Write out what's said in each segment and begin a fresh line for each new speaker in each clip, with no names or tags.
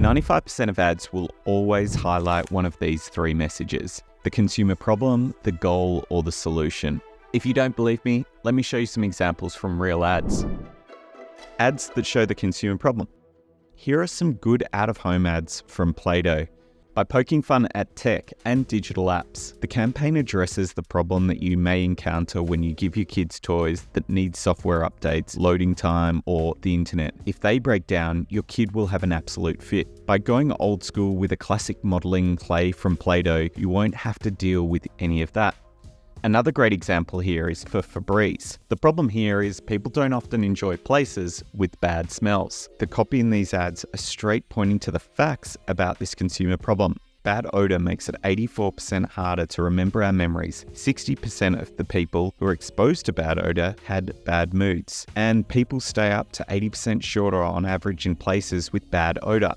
95% of ads will always highlight one of these three messages: the consumer problem, the goal, or the solution. If you don't believe me, let me show you some examples from real ads. Ads that show the consumer problem. Here are some good out-of-home ads from Play-Doh. By poking fun at tech and digital apps, the campaign addresses the problem that you may encounter when you give your kids toys that need software updates, loading time, or the internet. If they break down, your kid will have an absolute fit. By going old school with a classic modeling clay from Play-Doh, you won't have to deal with any of that. Another great example here is for Febreze. The problem here is people don't often enjoy places with bad smells. The copy in these ads are straight pointing to the facts about this consumer problem. Bad odor makes it 84% harder to remember our memories. 60% of the people who are exposed to bad odor had bad moods. And people stay up to 80% shorter on average in places with bad odor.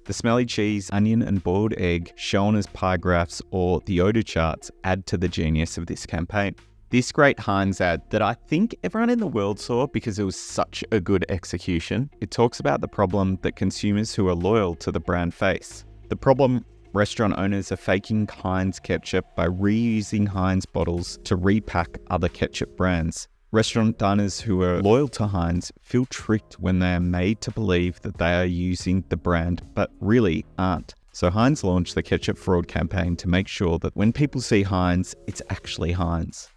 The smelly cheese, onion, and boiled egg shown as pie graphs or the odor charts add to the genius of this campaign. This great Heinz ad that I think everyone in the world saw because it was such a good execution, it talks about the problem that consumers who are loyal to the brand face. The problem: restaurant owners are faking Heinz ketchup by reusing Heinz bottles to repack other ketchup brands. Restaurant diners who are loyal to Heinz feel tricked when they are made to believe that they are using the brand, but really aren't. So Heinz launched the Ketchup Fraud campaign to make sure that when people see Heinz, it's actually Heinz.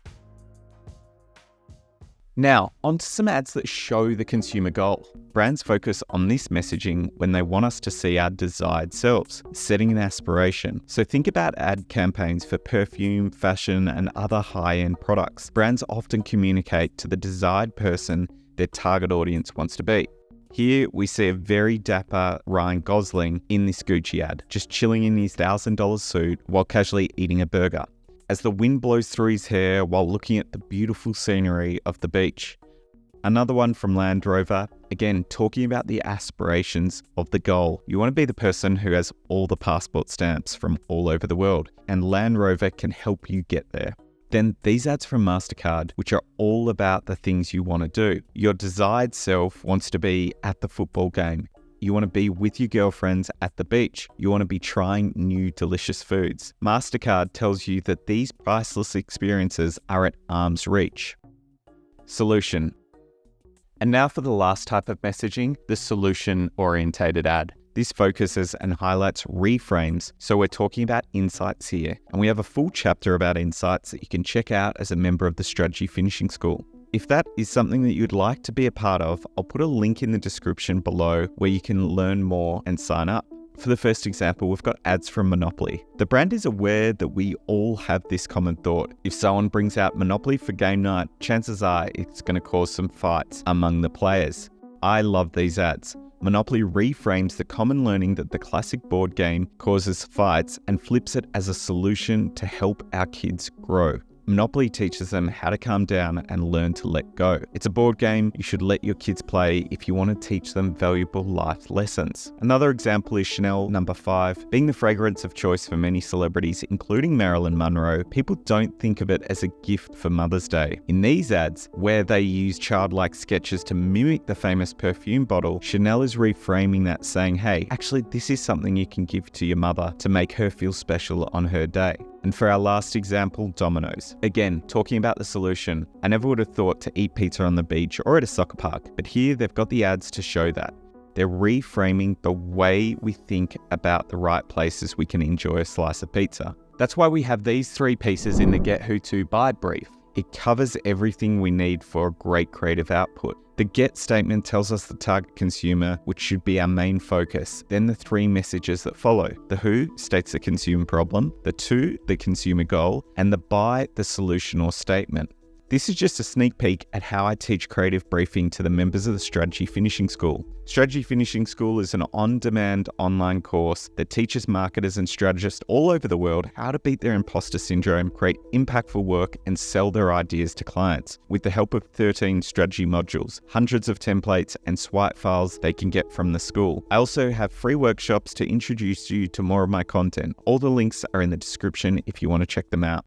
Now, onto some ads that show the consumer goal. Brands focus on this messaging when they want us to see our desired selves, setting an aspiration. So think about ad campaigns for perfume, fashion, and other high-end products. Brands often communicate to the desired person their target audience wants to be. Here we see a very dapper Ryan Gosling in this Gucci ad, just chilling in his $1,000 suit while casually eating a burger, as the wind blows through his hair while looking at the beautiful scenery of the beach. Another one from Land Rover, again talking about the aspirations of the goal. You want to be the person who has all the passport stamps from all over the world, and Land Rover can help you get there. Then these ads from MasterCard, which are all about the things you want to do. Your desired self wants to be at the football game. You want to be with your girlfriends at the beach. You want to be trying new delicious foods. MasterCard tells you that these priceless experiences are at arm's reach. Solution. And now for the last type of messaging, the solution-orientated ad. This focuses and highlights reframes, so we're talking about insights here. And we have a full chapter about insights that you can check out as a member of the Strategy Finishing School. If that is something that you'd like to be a part of, I'll put a link in the description below where you can learn more and sign up. For the first example, we've got ads from Monopoly. The brand is aware that we all have this common thought. If someone brings out Monopoly for game night, chances are it's going to cause some fights among the players. I love these ads. Monopoly reframes the common learning that the classic board game causes fights and flips it as a solution to help our kids grow. Monopoly teaches them how to calm down and learn to let go. It's a board game you should let your kids play if you want to teach them valuable life lessons. Another example is Chanel No. 5. Being the fragrance of choice for many celebrities, including Marilyn Monroe, people don't think of it as a gift for Mother's Day. In these ads, where they use childlike sketches to mimic the famous perfume bottle, Chanel is reframing that, saying, hey, actually this is something you can give to your mother to make her feel special on her day. And for our last example, Domino's. Again, talking about the solution. I never would have thought to eat pizza on the beach or at a soccer park, but here they've got the ads to show that. They're reframing the way we think about the right places we can enjoy a slice of pizza. That's why we have these three pieces in the Get Who To Buy brief. It covers everything we need for a great creative output. The get statement tells us the target consumer, which should be our main focus. Then the three messages that follow. The who states the consumer problem, the to, the consumer goal, and the buy, the solution or statement. This is just a sneak peek at how I teach creative briefing to the members of the Strategy Finishing School. Strategy Finishing School is an on-demand online course that teaches marketers and strategists all over the world how to beat their imposter syndrome, create impactful work, and sell their ideas to clients. With the help of 13 strategy modules, hundreds of templates, and swipe files they can get from the school. I also have free workshops to introduce you to more of my content. All the links are in the description if you want to check them out.